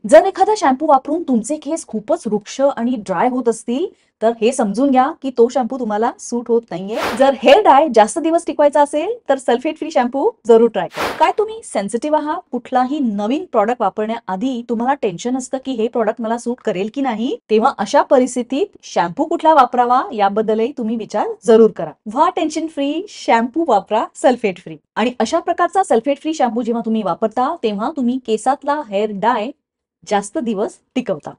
जर एखादा शॅम्पू वापरून तुमचे केस खूपच रुक्ष आणि ड्राय होत असतील तर हे समजून घ्या की तो शॅम्पू तुम्हाला सूट होत नाहीये. जर हेअर डाय जास्त दिवस टिकवायचा असेल तर सल्फेट फ्री शॅम्पू जरूर ट्राय करा. काय तुम्ही सेन्सिटिव्ह आहात? कुठलाही नवीन प्रॉडक्ट वापरण्याआधी तुम्हाला टेन्शन असतं की हे प्रॉडक्ट मला सूट करेल की नाही, तेव्हा अशा परिस्थितीत शॅम्पू कुठला वापरावा याबद्दलही तुम्ही विचार जरूर करा. व्हा टेन्शन फ्री शॅम्पू वापरा सल्फेट फ्री. आणि अशा प्रकारचा सल्फेट फ्री शॅम्पू जेव्हा तुम्ही वापरता तेव्हा तुम्ही केसातला हेअर डाय जास्त दिवस टिकवता.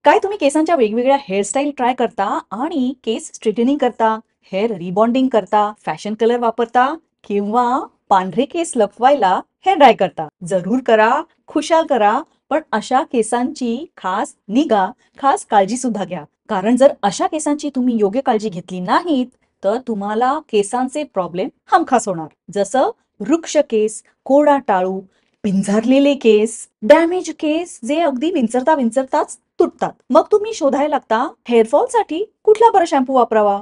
काय तुम्ही केसांच्या वेगवेगळ्या हेअरस्टाईल ट्राय करता आणि केस स्ट्रेटनिंग करता, हेअर रिबॉन्डिंग करता, फॅशन कलर वापरता किंवा पांढरे केस लपवायला हेअर ड्राय करता? जरूर करा, खुशाल करा, पण अशा केसांची खास निगा, खास काळजी सुद्धा घ्या. कारण जर अशा केसांची तुम्ही योग्य काळजी घेतली नाहीत तर तुम्हाला केसांचे प्रॉब्लेम हमखास होणार. जसं वृक्ष केस, कोरडा टाळू, पिंजारलेले केस, डॅमेज केस जे अगदी विंचरता विंचरताच तुटतात. मग तुम्ही शोधायला लागता हेअरफॉल साठी कुठला बरं शॅम्पू वापरावा.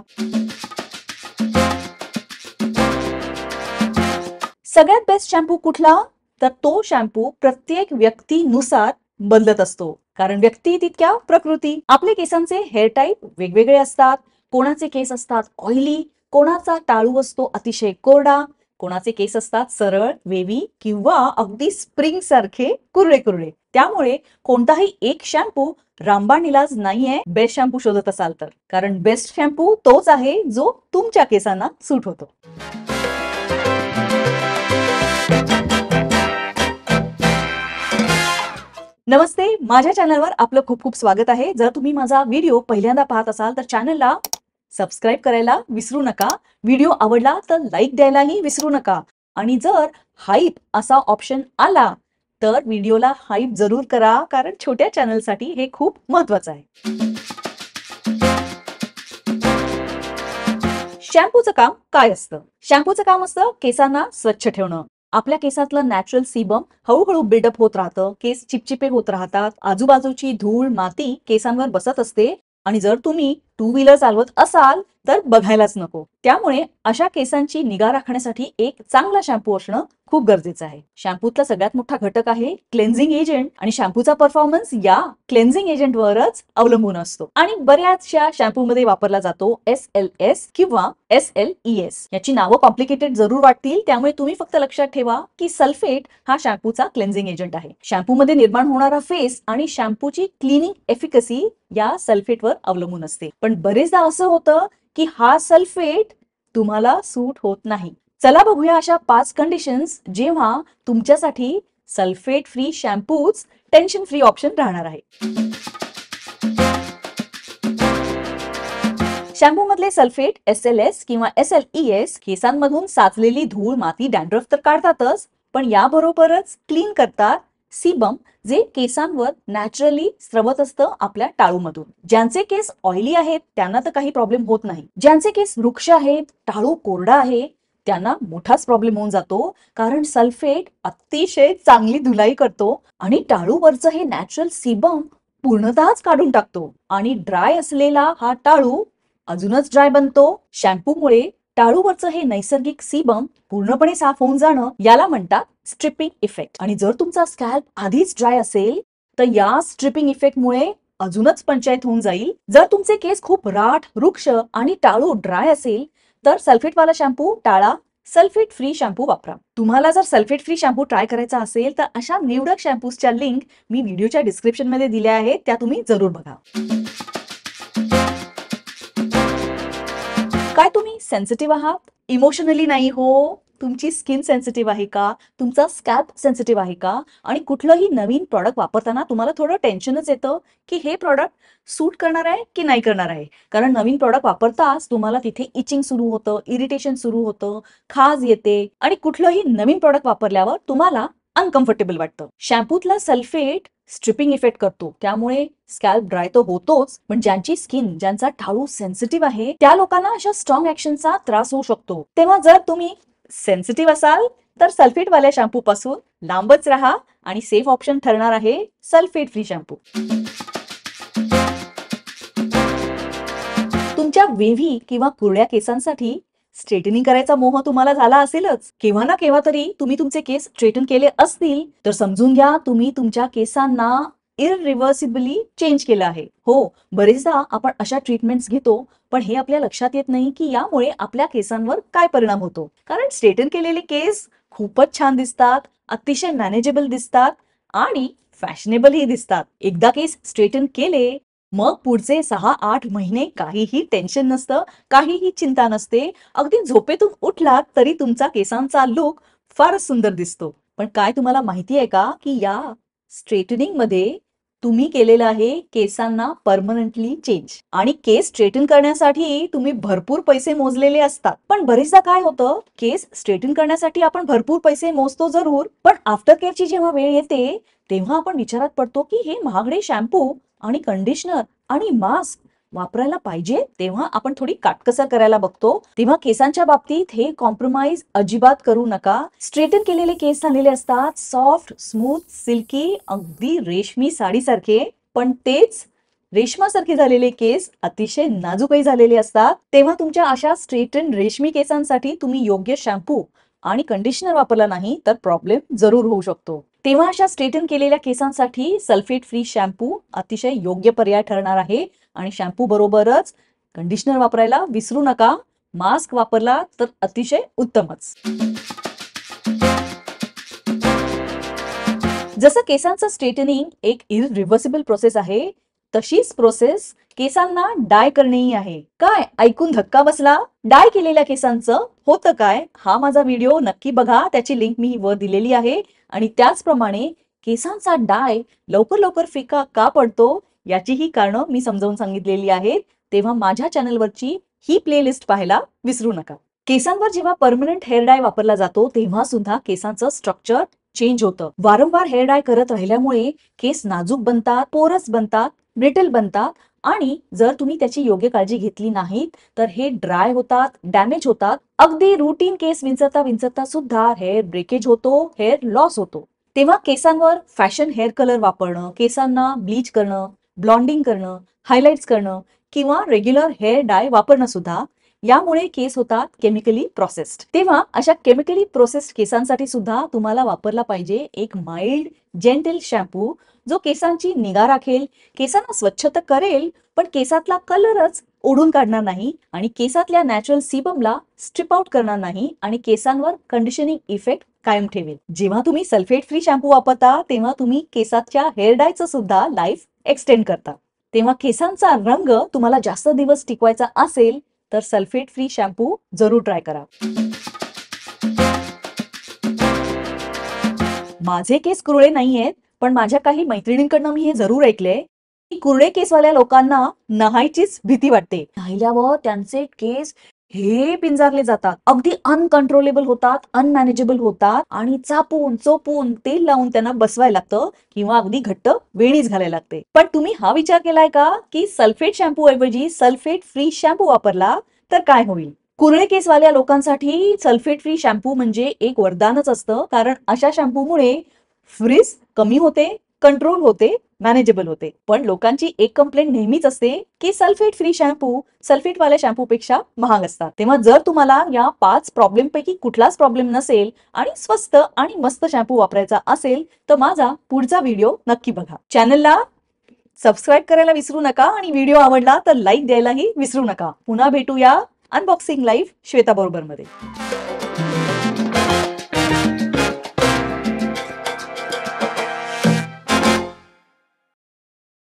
सगळ्यात बेस्ट शॅम्पू कुठला? तर तो शॅम्पू प्रत्येक व्यक्तीनुसार बदलत असतो. कारण व्यक्ती तितक्या प्रकृती. आपले केसांचे हेअर टाईप वेगवेगळे असतात. कोणाचे केस असतात ऑइली, कोणाचा टाळू असतो अतिशय कोरडा, कोणाचे केस असतात सरळ, वेवी किंवा अगदी स्प्रिंग सारखे कुरळे कुरळे. त्यामुळे कोणताही एक शॅम्पू रामबाण इलाज नाहीये बेस्ट शॅम्पू शोधत असाल तर. कारण बेस्ट शॅम्पू तोच आहे जो तुमच्या केसांना सूट होतो. नमस्ते, माझ्या चॅनलवर आपलं खूप खूप स्वागत आहे. जर तुम्ही माझा व्हिडिओ पहिल्यांदा पाहत असाल तर चॅनलला सबस्क्राईब करायला विसरू नका. व्हिडिओ आवडला तर लाईक द्यायलाही विसरू नका. आणि जर हाईप असा ऑप्शन आला तर व्हिडिओला हाईप जरूर करा, कारण छोट्या चॅनलसाठी हे खूप महत्वाचं आहे. शॅम्पूचं काम काय असतं? शॅम्पूचं काम असतं केसांना स्वच्छ ठेवणं. आपल्या केसातलं नॅचरल सीबम हळूहळू बिल्डअप होत राहतं, केस चिपचिपे होत राहतात, आजूबाजूची धूळ माती केसांवर बसत असते आणि जर तुम्ही टू व्हीलर चालवत असाल तर बघायलाच नको. त्यामुळे अशा केसांची निगा राखण्यासाठी एक चांगला शॅम्पू असणं खूप गरजेचं आहे. शॅम्पूतला सगळ्यात मोठा घटक आहे क्लेन्झिंग एजंट आणि शॅम्पूचा परफॉर्मन्स या क्लेन्झिंग एजंटवरच अवलंबून असतो. आणि बऱ्याचशा शॅम्पूमध्ये वापरला जातो SLS किंवा SLES. याची नावं कॉम्प्लिकेटेड जरूर वाटतील, त्यामुळे तुम्ही फक्त लक्षात ठेवा की सल्फेट हा शॅम्पूचा क्लेन्झिंग एजंट आहे. शॅम्पूमध्ये निर्माण होणारा फेस आणि शॅम्पूची क्लिनिंग एफिकसी या सल्फेटवर अवलंबून असते. पण बरेचदा असं होतं की हा सल्फेट तुम्हाला सूट होत नाही. चला बघूया अशा 5 कंडिशन्स जेव्हा तुमच्यासाठी सल्फेट फ्री शॅम्पूच टेन्शन फ्री ऑप्शन राहणार आहे. शॅम्पू मधले सल्फेट SLS किंवा SLES केसांमधून साचलेली धूळ, माती, डॅन्ड्रफ तर काढतातच, पण याबरोबरच क्लीन करतात सीबम जे केसांवर नॅचरली स्रवत असतं आपल्या टाळूमधून. ज्यांचे केस ऑइली आहेत त्यांना तर काही प्रॉब्लेम होत नाही. ज्यांचे केस वृक्ष आहेत, टाळू कोरडा आहे, त्यांना मोठाच प्रॉब्लेम होऊन जातो. कारण सल्फेट अतिशय चांगली धुलाई करतो आणि टाळूवरचं हे नॅचरल सीबम पूर्णतःच काढून टाकतो आणि ड्राय असलेला हा टाळू अजूनच ड्राय बनतो. शॅम्पूमुळे टाळूवरचं हे नैसर्गिक सीबम पूर्णपणे साफ होऊन जाणं याला म्हणतात स्ट्रिपिंग इफेक्ट. आणि जर तुमचा स्कॅल्प आधीच ड्राय असेल तर या स्ट्रिपिंग इफेक्टमुळे अजूनच पंचायत होऊन जाईल. जर तुमचे केस खूप राठ, वृक्ष आणि टाळू ड्राय असेल तर सल्फेटवाला शॅम्पू टाळा. सल्फेट फ्री शॅम्पू वापरा. तुम्हाला जर सल्फेट फ्री शॅम्पू ट्राय करायचा असेल तर अशा निवडक शॅम्पूच्या लिंक मी व्हिडिओच्या डिस्क्रिप्शन मध्ये दिल्या आहेत, त्या तुम्ही जरूर बघा. काय तुम्ही सेन्सिटिव्ह आहात? इमोशनली नाही हो? तुमची स्किन सेन्सिटिव्ह आहे का? तुमचा स्कॅल्प सेन्सिटिव्ह आहे का? आणि कुठलंही नवीन प्रॉडक्ट वापरताना तुम्हाला थोडं टेन्शनच येतं की हे प्रॉडक्ट सूट करणार आहे की नाही करणार आहे. कारण नवीन प्रॉडक्ट वापरताच तुम्हाला तिथे इचिंग सुरू होतं, इरिटेशन सुरू होतं, खाज येते आणि कुठलंही नवीन प्रॉडक्ट वापरल्यावर तुम्हाला अनकम्फर्टेबल वाटतं. शॅम्पूतला सल्फेट स्ट्रिपिंग इफेक्ट करतो, त्यामुळे स्कॅल्प ड्राय तर होतोच, पण ज्यांची स्किन, ज्यांचा टाळू सेन्सिटिव्ह आहे त्या लोकांना अशा स्ट्रॉंग ऍक्शनचा त्रास होऊ शकतो. तेव्हा जर तुम्ही सेन्सिटिव्ह असाल तर सल्फेट वाल्या शॅम्पू पासून लांबच राहा आणि सेफ ऑप्शन ठरणार आहे सल्फेट फ्री शॅम्पू. तुमच्या वेव्ही किंवा कुरड्या केसांसाठी स्ट्रेटनिंग करायचा मोह तुम्हाला झाला असेलच. केव्हा ना केव्हा तरी तुम्ही तुमचे केस स्ट्रेटन केले असतील तर समजून घ्या तुम्ही तुमच्या केसांना इररिव्हर्सिबली चेंज केलं आहे. हो, बरेचदा आपण अशा ट्रीटमेंट्स घेतो पण हे आपल्या लक्षात येत नाही की यामुळे आपल्या केसांवर काय परिणाम होतो. कारण स्ट्रेटन केलेले केस खूपच छान दिसतात, अतिशय मॅनेजेबल दिसतात आणि फॅशनेबलही दिसतात. एकदा केस स्ट्रेटन केले मग पुढचे 6-8 महिने काहीही टेन्शन नसतं, काहीही चिंता नसते. अगदी झोपेतून उठलात तरी तुमचा केसांचा लुक फारच सुंदर दिसतो. पण काय तुम्हाला माहिती आहे का की या स्ट्रेटनिंग मध्ये तुम्ही केलेलं आहे केसांना परमनंटली चेंज. आणि केस स्ट्रेटन करण्यासाठी तुम्ही भरपूर पैसे मोजलेले असतात. पण बरेचदा काय होतं, केस स्ट्रेटन करण्यासाठी आपण भरपूर पैसे मोजतो जरूर, पण आफ्टर केअरची जेव्हा वेळ येते तेव्हा आपण विचारात पडतो की हे महागडे शॅम्पू आणि कंडिशनर आणि मास्क वापरायला पाहिजे. तेव्हा आपण थोडी काटकसर करायला बघतो. तेव्हा केसांच्या बाबतीत हे कॉम्प्रोमाइज अजिबात करू नका. स्ट्रेटन केलेले केस झालेले असतात सॉफ्ट, स्मूथ, सिल्की, अगदी रेशमी साडीसारखे. पण तेच रेशमासारखे झालेले केस अतिशय नाजूकही झालेले असतात. तेव्हा तुमच्या अशा स्ट्रेटन रेशमी केसांसाठी तुम्ही योग्य शॅम्पू आणि कंडिशनर वापरला नाही तर प्रॉब्लेम जरूर होऊ शकतो. तेव्हा अशा स्ट्रेटन केलेल्या केसांसाठी सल्फेट फ्री शॅम्पू अतिशय योग्य पर्याय ठरणार आहे. आणि शॅम्पू बरोबरच कंडिशनर वापरायला विसरू नका. मास्क वापरला तर अतिशय उत्तमच. जसं केसांचं स्ट्रेटनिंग एक इररिव्हर्सिबल प्रोसेस आहे तशीच प्रोसेस केसांना डाय करणेही आहे. काय ऐकून धक्का बसला? डाय केलेल्या केसांचं होतं काय? हा माझा व्हिडिओ नक्की बघा, त्याची लिंक मी वर दिलेली आहे. आणि त्याचप्रमाणे केसांचा डाय लवकर लवकर फिका का पडतो याचीही कारणं मी समजावून सांगितलेली आहेत. तेव्हा माझ्या चॅनलवरची ही प्लेलिस्ट पाहायला विसरू नका. केसांवर जेव्हा परमनंट हेअर डाय वापरला जातो तेव्हा सुद्धा केसांचं स्ट्रक्चर चेंज होतं. वारंवार हेअर डाय करत राहिल्यामुळे केस नाजूक बनतात, पोरस बनतात, ब्रिटल बनतात आणि जर तुम्ही त्याची योग्य काळजी घेतली नाहीत तर हे ड्राय होतात, डॅमेज होतात. अगदी रुटीन केस विंचरता विंचरता सुद्धा हेअर ब्रेकेज होतो, हेअर लॉस होतो. तेव्हा केसांवर फॅशन हेअर कलर वापरणं, केसांना ब्लीच करणं, ब्लॉन्डिंग करणं, हायलाइट्स करणं किंवा रेग्युलर हेअर डाय वापरणं सुद्धा यामुळे केस होतात केमिकली प्रोसेस्ड. तेव्हा अशा केमिकली प्रोसेस्ड केसांसाठी सुद्धा तुम्हाला वापरला पाहिजे एक माइल्ड जेंटल शॅम्पू जो केसांची निगा राखेल, केसांना स्वच्छ तर करेल पण केसातला कलरच ओढून काढणार नाही आणि केसातल्या नॅचरल सीबमला स्ट्रिप आउट करणार नाही आणि केसांवर कंडिशनिंग इफेक्ट कायम ठेवेल. जेव्हा तुम्ही सल्फेट फ्री शॅम्पू वापरता तेव्हा तुम्ही केसाच्या हेअर डायचं सुद्धा लाईफ एक्सटेंड करता. तेव्हा केसांचा रंग तुम्हाला जास्त दिवस टिकवायचा असेल तर सल्फेट फ्री शॅम्पू जरूर ट्राय करा. माझे केस कुरळे नाहीयेत पण माझ्या काही मैत्रिणींकडनं मी हे जरूर ऐकले की कुरळे केसवाल्या लोकांना नहायचीच भीती वाटते. नहायल्यावर त्यांचे केस हे पिंजारले जातात, अगदी अनकंट्रोलेबल होतात, अनमॅनेजेबल होतात आणि चापून चोपून तेल लावून त्यांना बसवायला लागतं किंवा अगदी घट्ट वेणीच घालायला लागते. पण तुम्ही हा विचार केलाय का की सल्फेट शॅम्पू ऐवजी सल्फेट फ्री शॅम्पू वापरला तर काय होईल? कुरळे केसवाल्या लोकांसाठी सल्फेट फ्री शॅम्पू म्हणजे एक वरदानच असतं. कारण अशा शॅम्पूमुळे फ्रीज कमी होते, कंट्रोल होते, मॅनेजेबल होते. पण लोकांची एक कंप्लेंट नेहमीच असते की सल्फेट फ्री शॅम्पू सल्फेट वाल्या शॅम्पू पेक्षा महाग असतात. तेव्हा जर तुम्हाला या 5 प्रॉब्लेम पैकी कुठलाच प्रॉब्लेम नसेल आणि स्वस्त आणि मस्त शॅम्पू वापरायचा असेल तर माझा पुढचा व्हिडिओ नक्की बघा. चॅनलला सबस्क्राईब करायला विसरू नका आणि व्हिडिओ आवडला तर लाईक द्यायलाही विसरू नका. पुन्हा भेटूया अनबॉक्सिंग लाईव्ह श्वेता बरोबर मध्ये.